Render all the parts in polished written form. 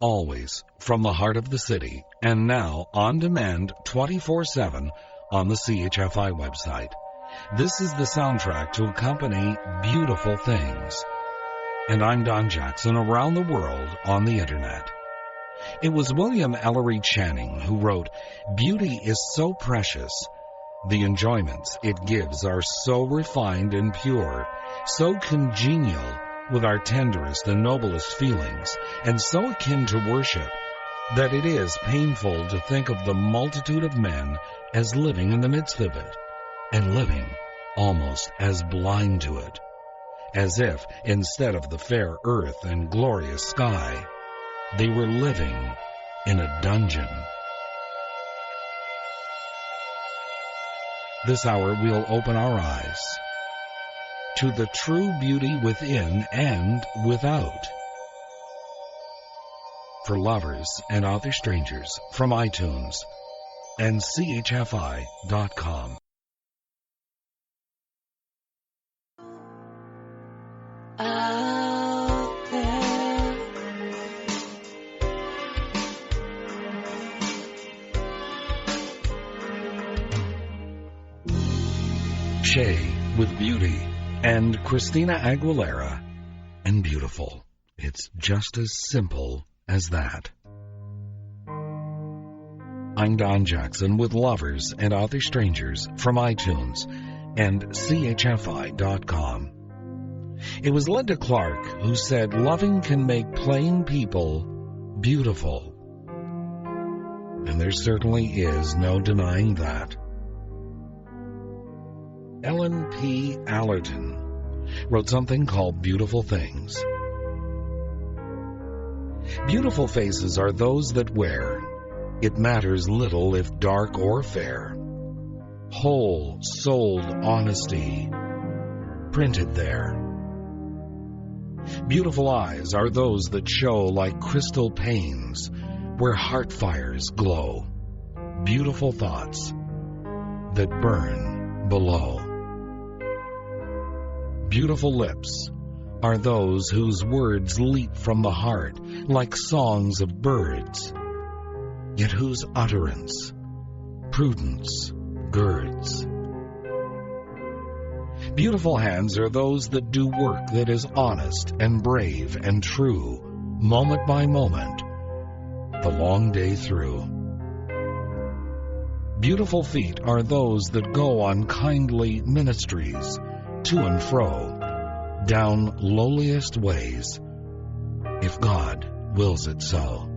always from the heart of the city, and now on demand 24/7 on the CHFI website. This is the soundtrack to accompany Beautiful Things. And I'm Don Jackson, around the world on the internet. It was William Ellery Channing who wrote, "Beauty is so precious. The enjoyments it gives are so refined and pure, so congenial with our tenderest and noblest feelings, and so akin to worship, that it is painful to think of the multitude of men as living in the midst of it, and living almost as blind to it, as if, instead of the fair earth and glorious sky, they were living in a dungeon." This hour we'll open our eyes to the true beauty within and without. For Lovers and Other Strangers from iTunes and CHFI.com. Shaye with Beauty, and Christina Aguilera and Beautiful. It's just as simple as that. I'm Don Jackson with Lovers and Other Strangers from iTunes and CHFI.com. It was Linda Clark who said, "Loving can make plain people beautiful." And there certainly is no denying that. Ellen P. Allerton wrote something called Beautiful Things. Beautiful faces are those that wear, it matters little if dark or fair, whole-souled honesty printed there. Beautiful eyes are those that show like crystal panes where heart fires glow, beautiful thoughts that burn below. Beautiful lips are those whose words leap from the heart like songs of birds, yet whose utterance prudence girds. Beautiful hands are those that do work that is honest and brave and true, moment by moment, the long day through. Beautiful feet are those that go on kindly ministries, to and fro, down lowliest ways, if God wills it so.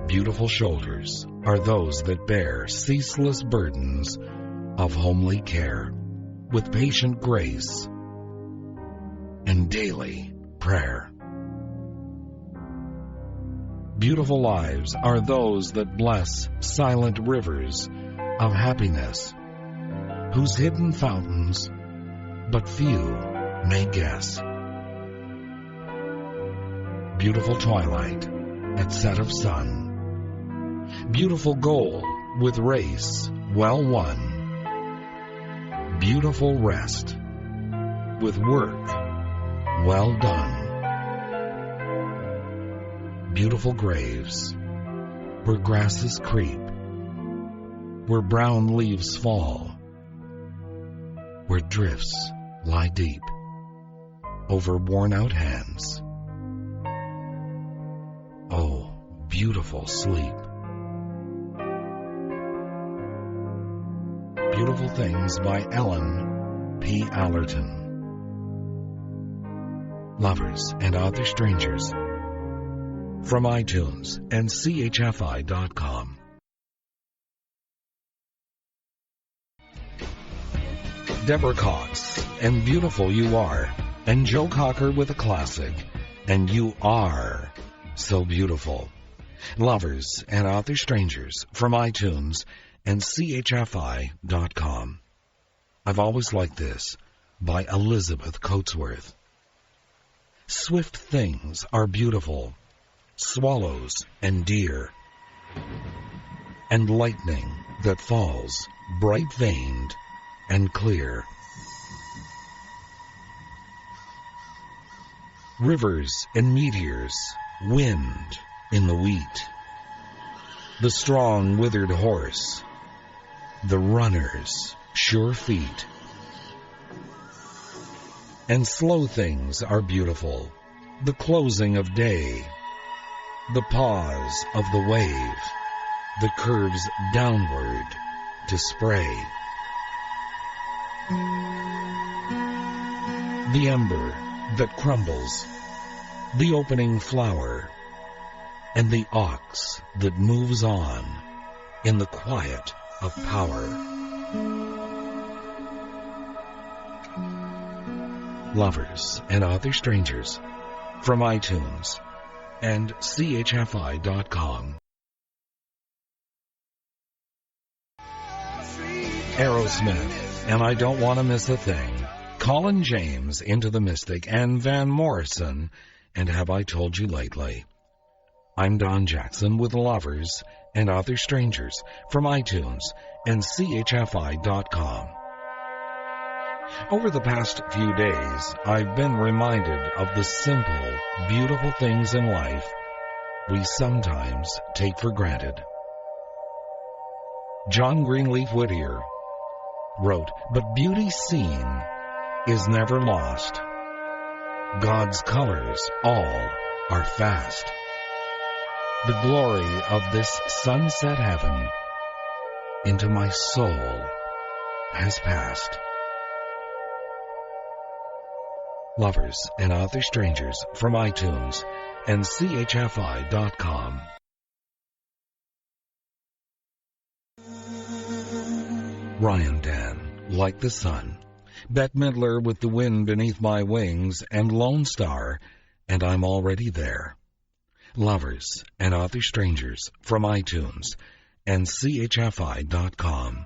Beautiful shoulders are those that bear ceaseless burdens of homely care, with patient grace and daily prayer. Beautiful lives are those that bless silent rivers of happiness, whose hidden fountains but few may guess. Beautiful twilight at set of sun, beautiful goal with race well won, beautiful rest with work well done, beautiful graves where grasses creep, where brown leaves fall, where drifts lie deep over worn-out hands. Oh, beautiful sleep. Beautiful Things by Ellen P. Allerton. Lovers and Other Strangers from iTunes and CHFI.com. Deborah Cox and Beautiful You Are, and Joe Cocker with a classic, and You Are So Beautiful. Lovers and Other Strangers from iTunes and CHFI.com. I've Always Liked This by Elizabeth Coatsworth. Swift things are beautiful, swallows and deer, and lightning that falls bright-veined and clear. rivers and meteors, wind in the wheat, the strong withered horse, the runner's sure feet. And slow things are beautiful, the closing of day, the pause of the wave, the curves downward to spray. The ember that crumbles, the opening flower, and the ox that moves on in the quiet of power. Lovers and Other Strangers from iTunes and CHFI.com. Aerosmith, and I Don't Want to Miss a Thing. Colin James, Into the Mystic, and Van Morrison, and Have I Told You Lately. I'm Don Jackson with Lovers and Other Strangers from iTunes and CHFI.com. Over the past few days, I've been reminded of the simple, beautiful things in life we sometimes take for granted. John Greenleaf Whittier wrote, "But beauty seen is never lost. God's colors all are fast. The glory of this sunset heaven into my soul has passed." Lovers and Other Strangers from iTunes and CHFI.com. RyanDan, Like the Sun, Bette Midler with The Wind Beneath My Wings, and Lonestar, and I'm Already There. Lovers and Other Strangers from iTunes and CHFI.com.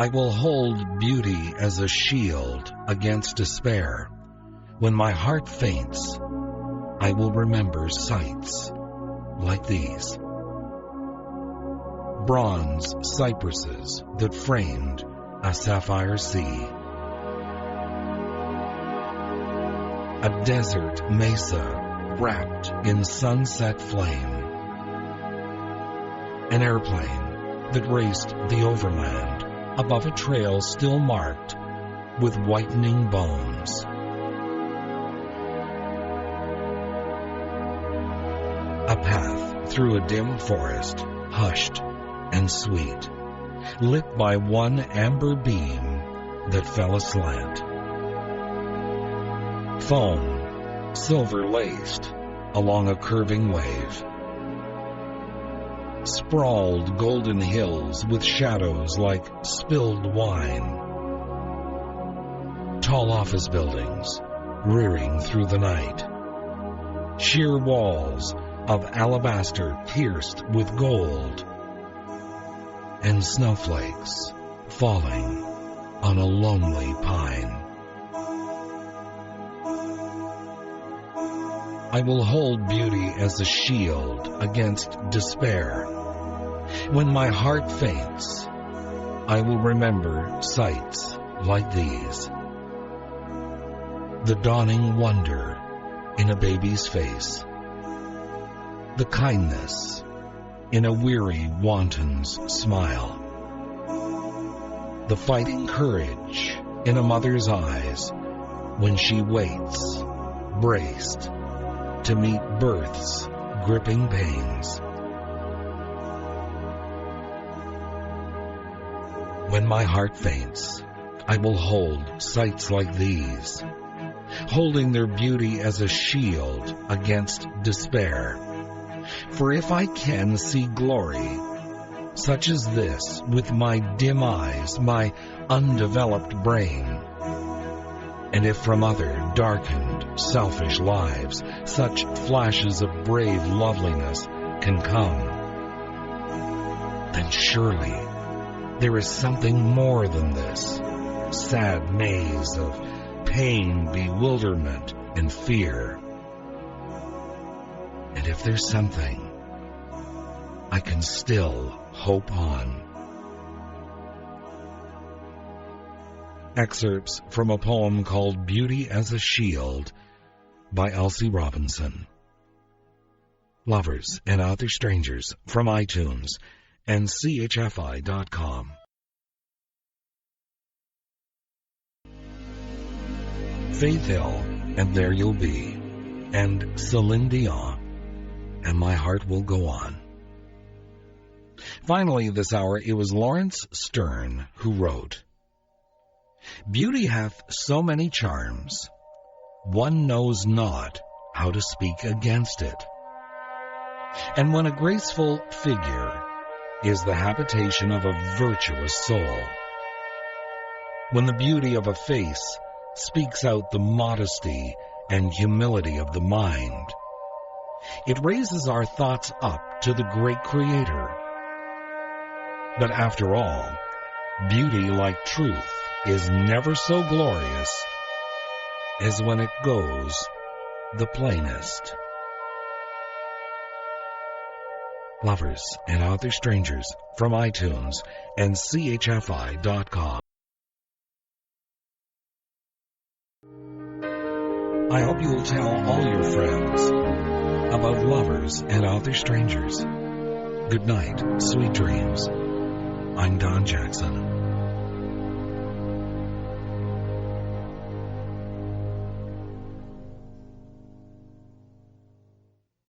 I will hold beauty as a shield against despair. When my heart faints, I will remember sights like these. Bronze cypresses that framed a sapphire sea. A desert mesa wrapped in sunset flame. An airplane that raced the overland above a trail still marked with whitening bones. A path through a dim forest, hushed and sweet, lit by one amber beam that fell aslant. Foam, silver-laced, along a curving wave. Sprawled golden hills with shadows like spilled wine. Tall office buildings rearing through the night. Sheer walls of alabaster pierced with gold. And snowflakes falling on a lonely pine. I will hold beauty as a shield against despair. When my heart faints, I will remember sights like these. The dawning wonder in a baby's face. The kindness in a weary wanton's smile. The fighting courage in a mother's eyes when she waits, braced, to meet birth's gripping pains. When my heart faints, I will hold sights like these, holding their beauty as a shield against despair. For if I can see glory, such as this, with my dim eyes, my undeveloped brain, and if from other darkened, selfish lives such flashes of brave loveliness can come, then surely there is something more than this sad maze of pain, bewilderment, and fear. And if there's something, I can still hope on. Excerpts from a poem called Beauty as a Shield by Elsie Robinson. Lovers and Other Strangers from iTunes and CHFI.com. Faith Hill, and There You'll Be, and Celine Dion, and My Heart Will Go On. Finally, this hour, it was Lawrence Stern who wrote, Beauty hath so many charms, one knows not how to speak against it. And when a graceful figure is the habitation of a virtuous soul, when the beauty of a face speaks out the modesty and humility of the mind, it raises our thoughts up to the great Creator. But after all, beauty, like truth, is never so glorious as when it goes the plainest. Lovers and Other Strangers from iTunes and CHFI.com. I hope you will tell all your friends about Lovers and Other Strangers. Good night, sweet dreams. I'm Don Jackson.